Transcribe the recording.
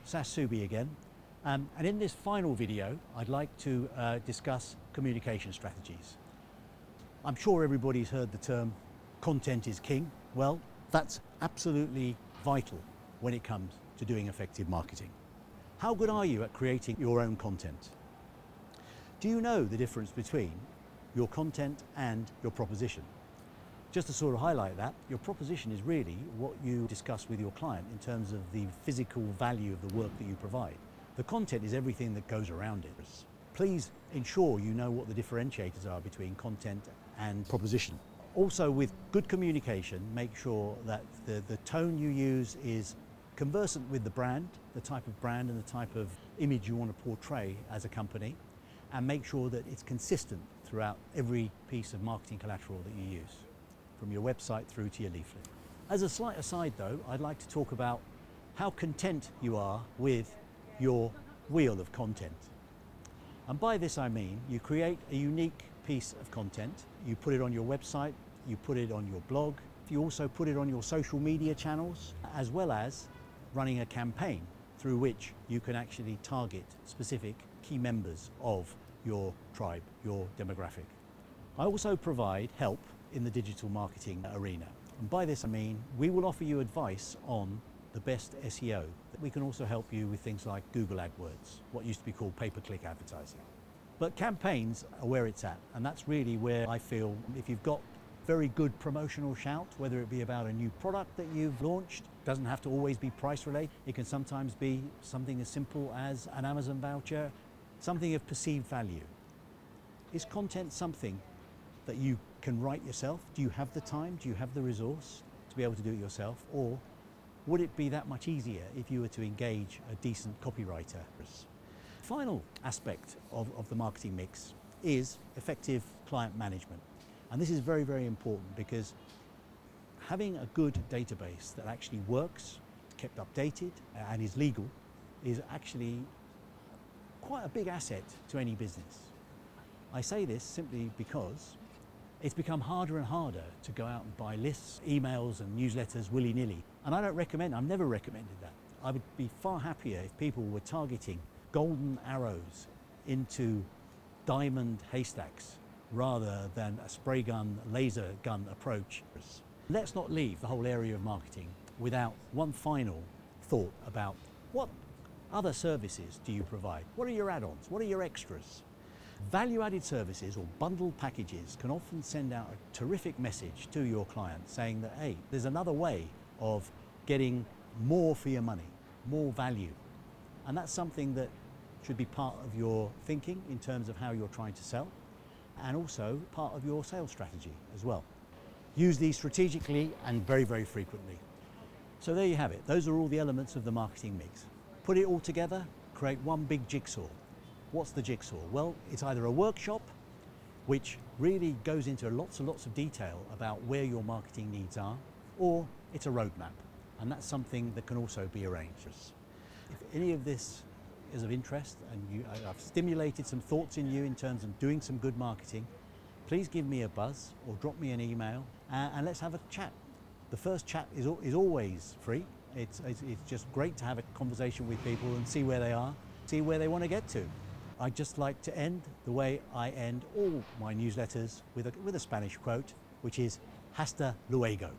Subi again, and in this final video I'd like to discuss communication strategies. I'm sure everybody's heard the term content is king. Well, that's absolutely vital when it comes to doing effective marketing. How good are you at creating your own content? Do you know the difference between your content and your proposition? Just to sort of highlight that, your proposition is really what you discuss with your client in terms of the physical value of the work that you provide. The content is everything that goes around it. Please ensure you know what the differentiators are between content and proposition. Also, with good communication, make sure that the tone you use is conversant with the brand, the type of brand and the type of image you want to portray as a company, and make sure that it's consistent throughout every piece of marketing collateral that you use, from your website through to your leaflet. As a slight aside though, I'd like to talk about how content you are with your wheel of content. And by this I mean you create a unique piece of content, you put it on your website, you put it on your blog, you also put it on your social media channels, as well as running a campaign through which you can actually target specific key members of your tribe, your demographic. I also provide help in the digital marketing arena. And by this I mean we will offer you advice on the best SEO. We can also help you with things like Google AdWords, what used to be called pay-per-click advertising. But campaigns are where it's at, and that's really where I feel if you've got very good promotional shout, whether it be about a new product that you've launched, doesn't have to always be price related. It can sometimes be something as simple as an Amazon voucher, something of perceived value. Is content something that you can write yourself? Do you have the time? Do you have the resource to be able to do it yourself? Or would it be that much easier if you were to engage a decent copywriter? Final aspect of the marketing mix is effective client management. And this is very, very important because having a good database that actually works, kept updated and is legal is actually quite a big asset to any business. I say this simply because it's become harder and harder to go out and buy lists, emails and newsletters willy-nilly. And I've never recommended that. I would be far happier if people were targeting golden arrows into diamond haystacks rather than a spray gun, laser gun approach. Let's not leave the whole area of marketing without one final thought about what other services do you provide? What are your add-ons? What are your extras? Value-added services or bundled packages can often send out a terrific message to your client saying that, hey, there's another way of getting more for your money, more value. And that's something that should be part of your thinking in terms of how you're trying to sell, and also part of your sales strategy as well. Use these strategically and very, very frequently. So there you have it. Those are all the elements of the marketing mix. Put it all together, create one big jigsaw. What's the jigsaw? Well, it's either a workshop, which really goes into lots and lots of detail about where your marketing needs are, or it's a roadmap, and that's something that can also be arranged. If any of this is of interest and I've stimulated some thoughts in you in terms of doing some good marketing, please give me a buzz or drop me an email and let's have a chat. The first chat is always free. It's just great to have a conversation with people and see where they are, see where they want to get to. I'd just like to end the way I end all my newsletters with a Spanish quote, which is hasta luego.